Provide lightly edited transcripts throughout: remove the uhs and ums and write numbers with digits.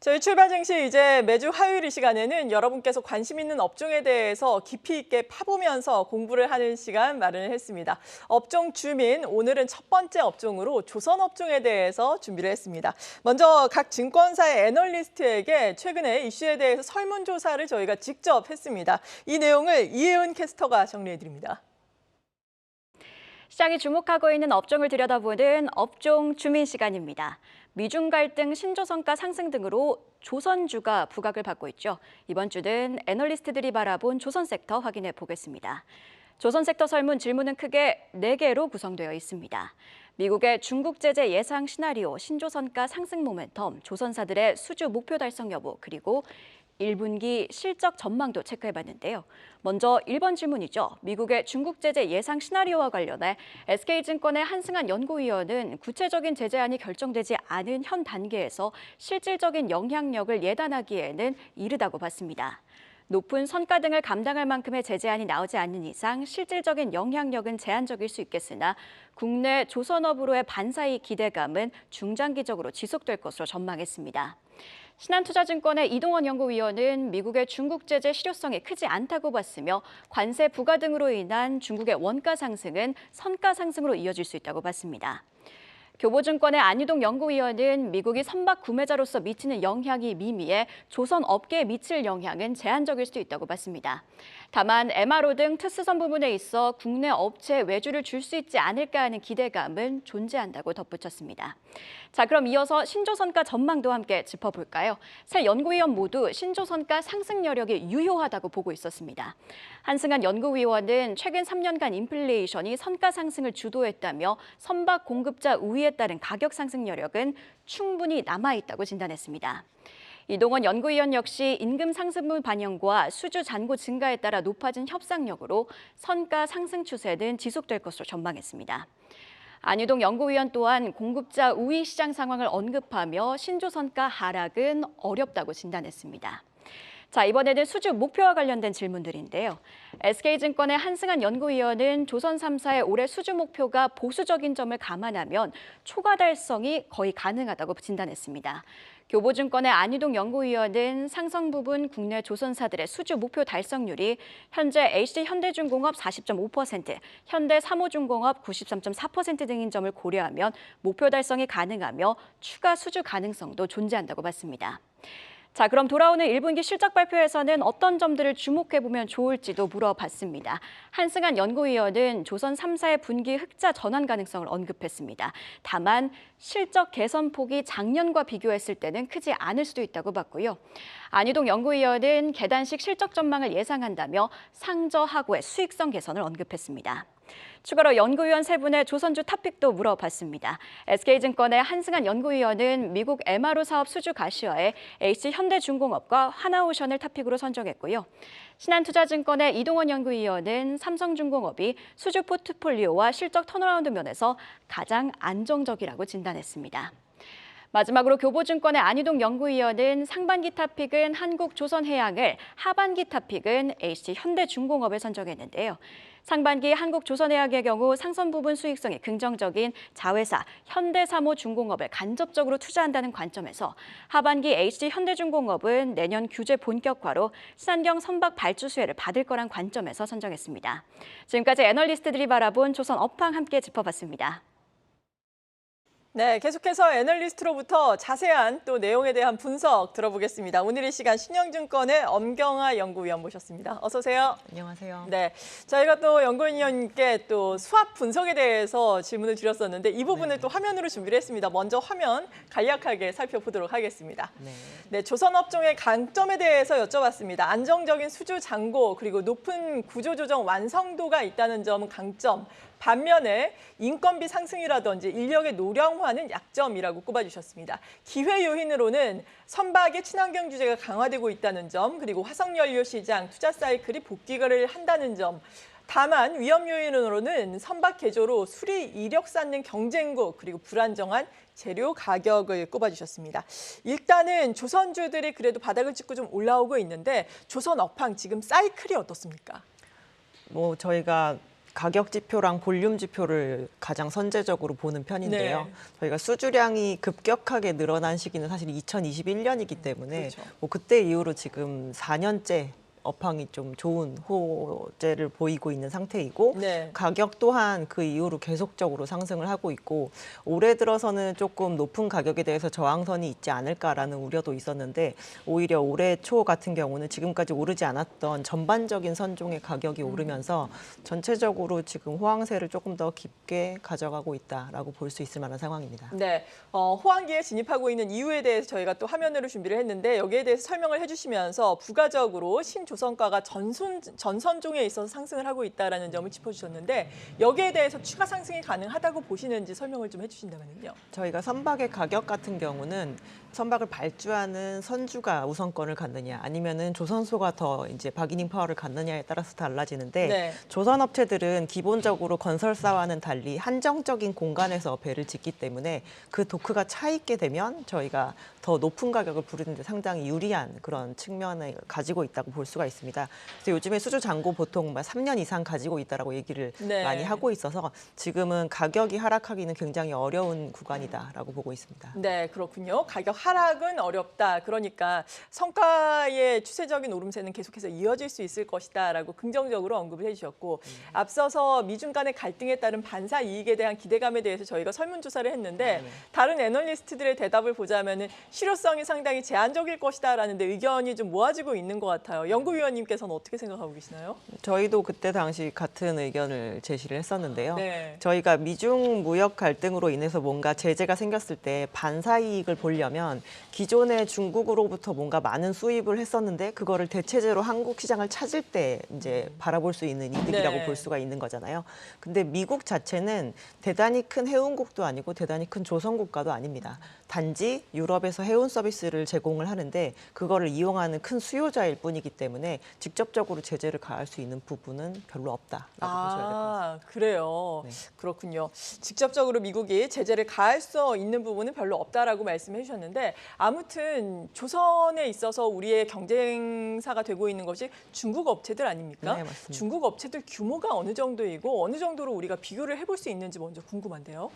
저희 출발 증시 이제 매주 화요일 이 시간에는 여러분께서 관심 있는 업종에 대해서 깊이 있게 파보면서 공부를 하는 시간 마련을 했습니다. 업종 주민, 오늘은 첫 번째 업종으로 조선업종에 대해서 준비를 했습니다. 먼저 각 증권사의 애널리스트에게 최근에 이슈에 대해서 설문조사를 저희가 직접 했습니다. 이 내용을 이혜은 캐스터가 정리해드립니다. 시장이 주목하고 있는 업종을 들여다보는 업종 주민 시간입니다. 미중 갈등, 신조성가 상승 등으로 조선주가 부각을 받고 있죠. 이번 주는 애널리스트들이 바라본 조선 섹터 확인해 보겠습니다. 조선 섹터 설문 질문은 크게 4개로 구성되어 있습니다. 미국의 중국 제재 예상 시나리오, 신조선가 상승 모멘텀, 조선사들의 수주 목표 달성 여부, 그리고 1분기 실적 전망도 체크해봤는데요. 먼저 1번 질문이죠. 미국의 중국 제재 예상 시나리오와 관련해 SK증권의 한승환 연구위원은 구체적인 제재안이 결정되지 않은 현 단계에서 실질적인 영향력을 예단하기에는 이르다고 봤습니다. 높은 선가 등을 감당할 만큼의 제재안이 나오지 않는 이상 실질적인 영향력은 제한적일 수 있겠으나 국내 조선업으로의 반사이익 기대감은 중장기적으로 지속될 것으로 전망했습니다. 신한투자증권의 이동원 연구위원은 미국의 중국 제재 실효성이 크지 않다고 봤으며 관세 부과 등으로 인한 중국의 원가 상승은 선가 상승으로 이어질 수 있다고 봤습니다. 교보증권의 안유동 연구위원은 미국이 선박 구매자로서 미치는 영향이 미미해 조선 업계에 미칠 영향은 제한적일 수도 있다고 봤습니다. 다만 MRO 등 특수선 부분에 있어 국내 업체에 외주를 줄 수 있지 않을까 하는 기대감은 존재한다고 덧붙였습니다. 자, 그럼 이어서 신조선가 전망도 함께 짚어볼까요? 세 연구위원 모두 신조선가 상승 여력이 유효하다고 보고 있었습니다. 한승환 연구위원은 최근 3년간 인플레이션이 선가 상승을 주도했다며 선박 공급자 우위에 따른 가격 상승 여력은 충분히 남아있다고 진단했습니다. 이동원 연구위원 역시 임금 상승분 반영과 수주 잔고 증가에 따라 높아진 협상력으로 선가 상승 추세는 지속될 것으로 전망했습니다. 안유동 연구위원 또한 공급자 우위 시장 상황을 언급하며 신조선가 하락은 어렵다고 진단했습니다. 자, 이번에는 수주 목표와 관련된 질문들인데요. SK증권의 한승환 연구위원은 조선 3사의 올해 수주 목표가 보수적인 점을 감안하면 초과 달성이 거의 가능하다고 진단했습니다. 교보증권의 안유동 연구위원은 상성 부분 국내 조선사들의 수주 목표 달성률이 현재 HD현대중공업 40.5%, 현대삼호중공업 93.4% 등인 점을 고려하면 목표 달성이 가능하며 추가 수주 가능성도 존재한다고 봤습니다. 자, 그럼 돌아오는 1분기 실적 발표에서는 어떤 점들을 주목해보면 좋을지도 물어봤습니다. 한승환 연구위원은 조선 3사의 분기 흑자 전환 가능성을 언급했습니다. 다만 실적 개선 폭이 작년과 비교했을 때는 크지 않을 수도 있다고 봤고요. 안유동 연구위원은 계단식 실적 전망을 예상한다며 상저하고의 수익성 개선을 언급했습니다. 추가로 연구위원 세 분의 조선주 탑픽도 물어봤습니다. SK증권의 한승환 연구위원은 미국 MRO 사업 수주 가시화에 HH현대중공업과 하나오션을 탑픽으로 선정했고요. 신한투자증권의 이동원 연구위원은 삼성중공업이 수주 포트폴리오와 실적 턴어라운드 면에서 가장 안정적이라고 진단했습니다. 마지막으로 교보증권의 안유동 연구위원은 상반기 탑픽은 한국조선해양을, 하반기 탑픽은 HH현대중공업을 선정했는데요. 상반기 한국조선해양의 경우 상선 부분 수익성이 긍정적인 자회사 현대삼호중공업을 간접적으로 투자한다는 관점에서 하반기 HD현대중공업은 내년 규제 본격화로 친환경 선박 발주 수혜를 받을 거란 관점에서 선정했습니다. 지금까지 애널리스트들이 바라본 조선 업황 함께 짚어봤습니다. 네, 계속해서 애널리스트로부터 자세한 또 내용에 대한 분석 들어보겠습니다. 오늘 이 시간 신영증권의 엄경아 연구위원 모셨습니다. 어서 오세요. 안녕하세요. 네, 저희가 또 연구위원님께 또 수합 분석에 대해서 질문을 드렸었는데 이 부분을 또 화면으로 준비를 했습니다. 먼저 화면 간략하게 살펴보도록 하겠습니다. 네, 조선업종의 강점에 대해서 여쭤봤습니다. 안정적인 수주 잔고 그리고 높은 구조조정 완성도가 있다는 점은 강점. 반면에 인건비 상승이라든지 인력의 노령화는 약점이라고 꼽아주셨습니다. 기회 요인으로는 선박의 친환경 규제가 강화되고 있다는 점, 그리고 화석연료 시장 투자 사이클이 복귀를 한다는 점, 다만 위험 요인으로는 선박 개조로 수리 이력 쌓는 경쟁국, 그리고 불안정한 재료 가격을 꼽아주셨습니다. 일단은 조선주들이 그래도 바닥을 찍고 좀 올라오고 있는데 조선 업황 지금 사이클이 어떻습니까? 저희가 가격 지표랑 볼륨 지표를 가장 선제적으로 보는 편인데요. 네. 저희가 수주량이 급격하게 늘어난 시기는 사실 2021년이기 때문에 그렇죠. 뭐 그때 이후로 지금 4년째 업황이 좀 좋은 호재를 보이고 있는 상태이고 네. 가격 또한 그 이후로 계속적으로 상승을 하고 있고 올해 들어서는 조금 높은 가격에 대해서 저항선이 있지 않을까라는 우려도 있었는데 오히려 올해 초 같은 경우는 지금까지 오르지 않았던 전반적인 선종의 가격이 오르면서 전체적으로 지금 호황세를 조금 더 깊게 가져가고 있다라고 볼 수 있을 만한 상황입니다. 네, 호황기에 진입하고 있는 이유에 대해서 저희가 또 화면으로 준비를 했는데 여기에 대해서 설명을 해주시면서 부가적으로 신조선가가 전선종에 있어서 상승을 하고 있다는 점을 짚어주셨는데 여기에 대해서 추가 상승이 가능하다고 보시는지 설명을 좀 해주신다면요. 저희가 선박의 가격 같은 경우는 선박을 발주하는 선주가 우선권을 갖느냐 아니면은 조선소가 더 이제 바기닝 파워를 갖느냐에 따라서 달라지는데 네. 조선업체들은 기본적으로 건설사와는 달리 한정적인 공간에서 배를 짓기 때문에 그 도크가 차 있게 되면 저희가 더 높은 가격을 부르는데 상당히 유리한 그런 측면을 가지고 있다고 볼 수가 있습니다. 그래서 요즘에 수주 잔고 보통 3년 이상 가지고 있다라고 얘기를 네. 많이 하고 있어서 지금은 가격이 하락하기는 굉장히 어려운 구간이다라고 보고 있습니다. 네, 그렇군요. 가격 하락은 어렵다. 그러니까 성과의 추세적인 오름세는 계속해서 이어질 수 있을 것이다라고 긍정적으로 언급을 해주셨고 앞서서 미중 간의 갈등에 따른 반사 이익에 대한 기대감에 대해서 저희가 설문조사를 했는데 다른 애널리스트들의 대답을 보자면은 실효성이 상당히 제한적일 것이다라는데 의견이 좀 모아지고 있는 것 같아요. 연구위원님께서는 어떻게 생각하고 계시나요? 저희도 그때 당시 같은 의견을 제시를 했었는데요. 네. 저희가 미중 무역 갈등으로 인해서 뭔가 제재가 생겼을 때 반사 이익을 보려면 기존에 중국으로부터 뭔가 많은 수입을 했었는데 그거를 대체제로 한국 시장을 찾을 때 이제 바라볼 수 있는 이득이라고 네. 볼 수가 있는 거잖아요. 근데 미국 자체는 대단히 큰 해운국도 아니고 대단히 큰 조선국가도 아닙니다. 단지 유럽에서 해운 서비스를 제공을 하는데 그거를 이용하는 큰 수요자일 뿐이기 때문에 직접적으로 제재를 가할 수 있는 부분은 별로 없다라고 보셔야 될 것 같습니다. 그래요. 네. 그렇군요. 직접적으로 미국이 제재를 가할 수 있는 부분은 별로 없다라고 말씀해 주셨는데 아무튼 조선에 있어서 우리의 경쟁사가 되고 있는 것이 중국 업체들 아닙니까? 네, 맞습니다. 중국 업체들 규모가 어느 정도이고 어느 정도로 우리가 비교를 해볼 수 있는지 먼저 궁금한데요.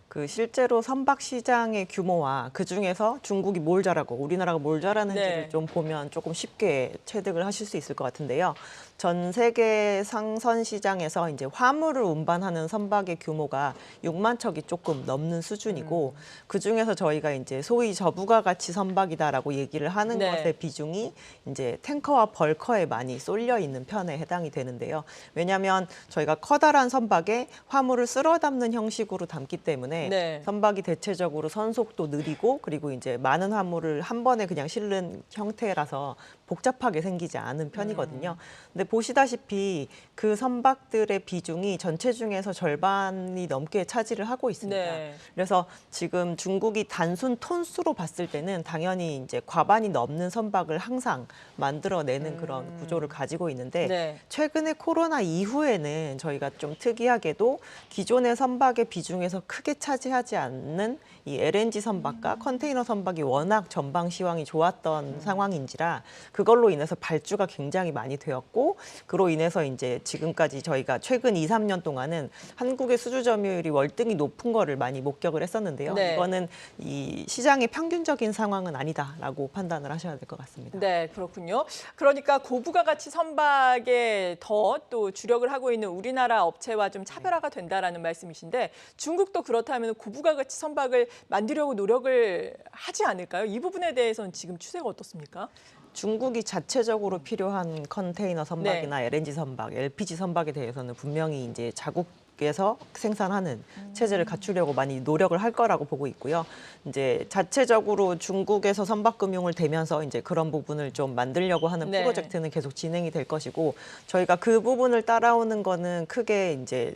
그 실제로 선박 시장의 규모와 그 중에서 중국이 뭘 잘하고 우리나라가 뭘 잘하는지를 네. 좀 보면 조금 쉽게 체득을 하실 수 있을 것 같은데요. 전 세계 상선 시장에서 이제 화물을 운반하는 선박의 규모가 6만 척이 조금 넘는 수준이고 그 중에서 저희가 이제 소위 저부가 가치 선박이다라고 얘기를 하는 네. 것의 비중이 이제 탱커와 벌커에 많이 쏠려 있는 편에 해당이 되는데요. 왜냐하면 저희가 커다란 선박에 화물을 쓸어 담는 형식으로 담기 때문에 네. 선박이 대체적으로 선속도 느리고 그리고 이제 많은 화물을 한 번에 그냥 실는 형태라서 복잡하게 생기지 않은 편이거든요. 근데 보시다시피 그 선박들의 비중이 전체 중에서 절반이 넘게 차지를 하고 있습니다. 네. 그래서 지금 중국이 단순 톤수로 봤을 때는 당연히 이제 과반이 넘는 선박을 항상 만들어내는 그런 구조를 가지고 있는데 네. 최근에 코로나 이후에는 저희가 좀 특이하게도 기존의 선박의 비중에서 크게 차지하지 않는 이 LNG 선박과 컨테이너 선박이 워낙 전방 시황이 좋았던 상황인지라 그걸로 인해서 발주가 굉장히 많이 되었고 그로 인해서 이제 지금까지 저희가 최근 2, 3년 동안은 한국의 수주 점유율이 월등히 높은 거를 많이 목격을 했었는데요. 네. 이거는 이 시장의 평균적인 상황은 아니다라고 판단을 하셔야 될 것 같습니다. 네, 그렇군요. 그러니까 고부가 가치 선박에 더 또 주력을 하고 있는 우리나라 업체와 좀 차별화가 된다라는 말씀이신데 중국도 그렇다면 고부가 가치 선박을 만들려고 노력을 하지 않을까요? 이 부분에 대해서는 지금 추세가 어떻습니까? 중국이 자체적으로 필요한 컨테이너 선박이나 LNG 선박, LPG 선박에 대해서는 분명히 이제 자국에서 생산하는 체제를 갖추려고 많이 노력을 할 거라고 보고 있고요. 이제 자체적으로 중국에서 선박 금융을 대면서 이제 그런 부분을 좀 만들려고 하는 네. 프로젝트는 계속 진행이 될 것이고 저희가 그 부분을 따라오는 거는 크게 이제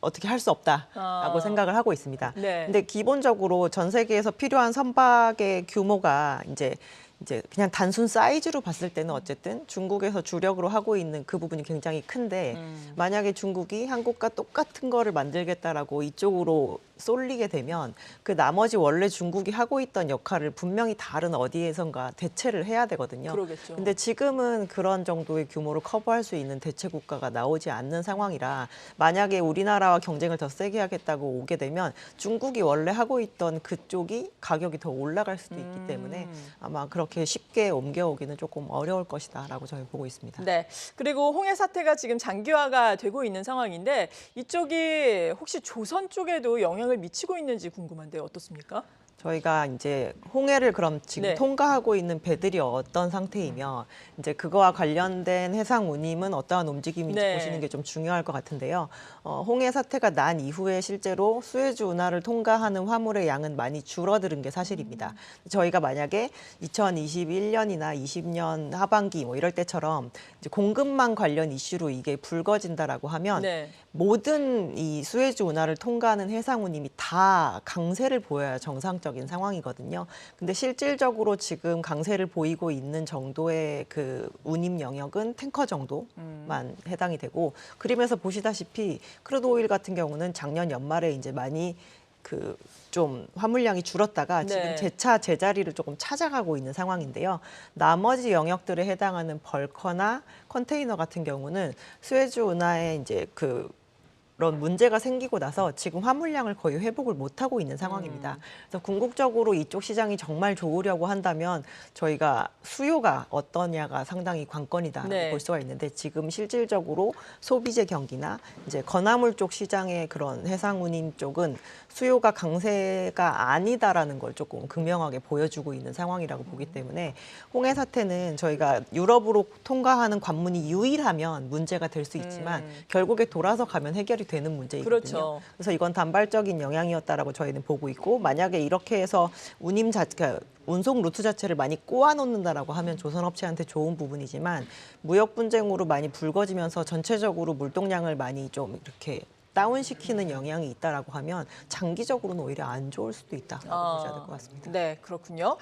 어떻게 할 수 없다라고 생각을 하고 있습니다. 네. 근데 기본적으로 전 세계에서 필요한 선박의 규모가 이제 이제 그냥 단순 사이즈로 봤을 때는 어쨌든 중국에서 주력으로 하고 있는 그 부분이 굉장히 큰데 만약에 중국이 한국과 똑같은 거를 만들겠다라고 이쪽으로 쏠리게 되면 그 나머지 원래 중국이 하고 있던 역할을 분명히 다른 어디에선가 대체를 해야 되거든요. 그러겠죠. 근데 지금은 그런 정도의 규모로 커버할 수 있는 대체 국가가 나오지 않는 상황이라 만약에 우리나라와 경쟁을 더 세게 하겠다고 오게 되면 중국이 원래 하고 있던 그쪽이 가격이 더 올라갈 수도 있기 때문에 아마 그렇게 쉽게 옮겨오기는 조금 어려울 것이다라고 저희 보고 있습니다. 네. 그리고 홍해 사태가 지금 장기화가 되고 있는 상황인데 이쪽이 혹시 조선 쪽에도 영향을 미치고 있는지 궁금한데요. 어떻습니까? 저희가 이제 홍해를 그럼 지금 네. 통과하고 있는 배들이 어떤 상태이며 이제 그거와 관련된 해상 운임은 어떠한 움직임인지 네. 보시는 게 좀 중요할 것 같은데요. 홍해 사태가 난 이후에 실제로 수에즈 운하를 통과하는 화물의 양은 많이 줄어드는 게 사실입니다. 저희가 만약에 2021년이나 20년 하반기 뭐 이럴 때처럼 이제 공급망 관련 이슈로 이게 불거진다라고 하면 네. 모든 이 수에즈 운하를 통과하는 해상 운임이 다 강세를 보여야 정상적인 상황이거든요. 근데 실질적으로 지금 강세를 보이고 있는 정도의 그 운임 영역은 탱커 정도만 해당이 되고 그림에서 보시다시피 크루드 오일 같은 경우는 작년 연말에 이제 많이 그 좀 화물량이 줄었다가 네. 지금 재차 제자리를 조금 찾아가고 있는 상황인데요. 나머지 영역들에 해당하는 벌커나 컨테이너 같은 경우는 수에즈 운하에 이제 그런 문제가 생기고 나서 지금 화물량을 거의 회복을 못하고 있는 상황입니다. 그래서 궁극적으로 이쪽 시장이 정말 좋으려고 한다면 저희가 수요가 어떠냐가 상당히 관건이다라고 네. 볼 수가 있는데 지금 실질적으로 소비재 경기나 이제 건화물 쪽 시장의 그런 해상 운임 쪽은 수요가 강세가 아니다라는 걸 조금 극명하게 보여주고 있는 상황이라고 보기 때문에 홍해 사태는 저희가 유럽으로 통과하는 관문이 유일하면 문제가 될 수 있지만 결국에 돌아서 가면 해결이 되는 문제이거든요. 그렇죠. 그래서 이건 단발적인 영향이었다라고 저희는 보고 있고 만약에 이렇게 해서 운임 자체가 운송 루트 자체를 많이 꼬아놓는다라고 하면 조선업체한테 좋은 부분이지만 무역 분쟁으로 많이 불거지면서 전체적으로 물동량을 많이 좀 이렇게 다운시키는 영향이 있다라고 하면 장기적으로는 오히려 안 좋을 수도 있다라고 보셔야 될 것 같습니다. 네, 그렇군요.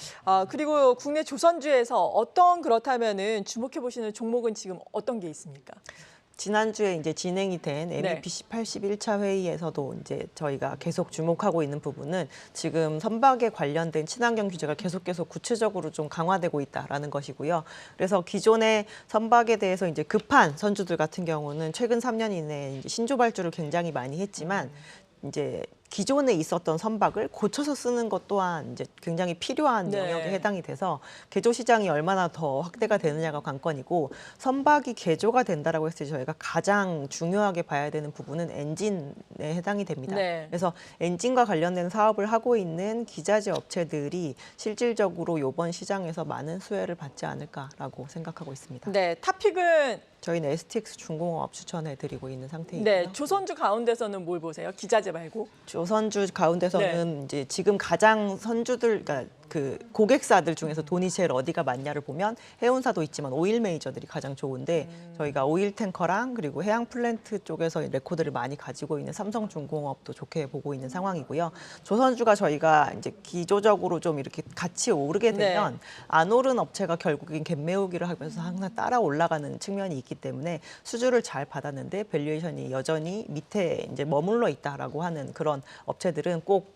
그리고 국내 조선주에서 어떤 그렇다면은 주목해 보시는 종목은 지금 어떤 게 있습니까? 지난주에 이제 진행이 된 네. MEPC 81차 회의에서도 이제 저희가 계속 주목하고 있는 부분은 지금 선박에 관련된 친환경 규제가 계속 구체적으로 좀 강화되고 있다라는 것이고요. 그래서 기존의 선박에 대해서 이제 급한 선주들 같은 경우는 최근 3년 이내에 이제 신조 발주를 굉장히 많이 했지만 이제 기존에 있었던 선박을 고쳐서 쓰는 것 또한 이제 굉장히 필요한 네. 영역에 해당이 돼서 개조 시장이 얼마나 더 확대가 되느냐가 관건이고 선박이 개조가 된다라고 했을 때 저희가 가장 중요하게 봐야 되는 부분은 엔진에 해당이 됩니다. 네. 그래서 엔진과 관련된 사업을 하고 있는 기자재 업체들이 실질적으로 이번 시장에서 많은 수혜를 받지 않을까라고 생각하고 있습니다. 네, 탑픽은 저희는 STX 중공업 추천해드리고 있는 상태이고요. 네, 조선주 가운데서는 뭘 보세요? 기자재 말고? 조선주 가운데서는 이제 지금 가장 선주들, 그러니까 그 고객사들 중에서 돈이 제일 어디가 많냐를 보면 해운사도 있지만 오일 메이저들이 가장 좋은데 저희가 오일 탱커랑 그리고 해양 플랜트 쪽에서 레코드를 많이 가지고 있는 삼성중공업도 좋게 보고 있는 상황이고요. 조선주가 저희가 이제 기조적으로 좀 이렇게 같이 오르게 되면 안 오른 업체가 결국엔 갭매우기를 하면서 항상 따라 올라가는 측면이 있기 때문에 수주를 잘 받았는데 밸류에이션이 여전히 밑에 이제 머물러 있다라고 하는 그런 업체들은 꼭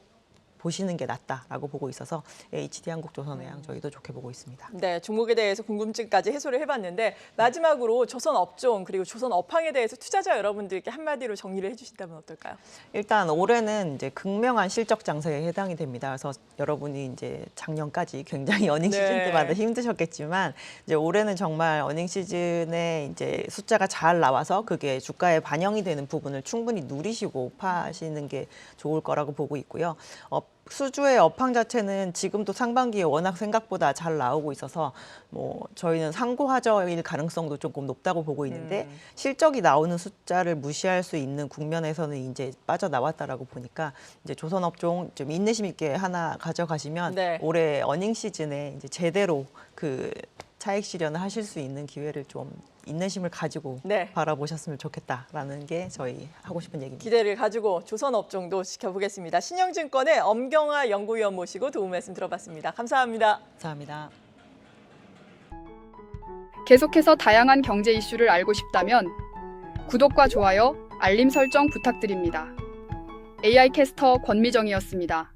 보시는 게 낫다라고 보고 있어서 HD 한국조선해양 저희도 좋게 보고 있습니다. 네, 종목에 대해서 궁금증까지 해소를 해봤는데 마지막으로 조선 업종 그리고 조선 업황에 대해서 투자자 여러분들께 한마디로 정리를 해주신다면 어떨까요? 일단 올해는 이제 극명한 실적 장세에 해당이 됩니다. 그래서 여러분이 이제 작년까지 굉장히 어닝 시즌 네. 때마다 힘드셨겠지만 이제 올해는 정말 어닝 시즌에 이제 숫자가 잘 나와서 그게 주가에 반영이 되는 부분을 충분히 누리시고 파시는 게 좋을 거라고 보고 있고요. 수주의 업황 자체는 지금도 상반기에 워낙 생각보다 잘 나오고 있어서 뭐 저희는 상고하저일 가능성도 조금 높다고 보고 있는데 실적이 나오는 숫자를 무시할 수 있는 국면에서는 이제 빠져나왔다라고 보니까 이제 조선업종 좀 인내심 있게 하나 가져가시면 네. 올해 어닝 시즌에 이제 제대로 그 차익 실현을 하실 수 있는 기회를 좀 인내심을 가지고 네. 바라보셨으면 좋겠다라는 게 저희 하고 싶은 얘기입니다. 기대를 가지고 조선 업종도 지켜보겠습니다. 신영증권의 엄경화 연구위원 모시고 도움 말씀 들어봤습니다. 감사합니다. 감사합니다. 계속해서 다양한 경제 이슈를 알고 싶다면 구독과 좋아요, 알림 설정 부탁드립니다. AI 캐스터 권미정이었습니다.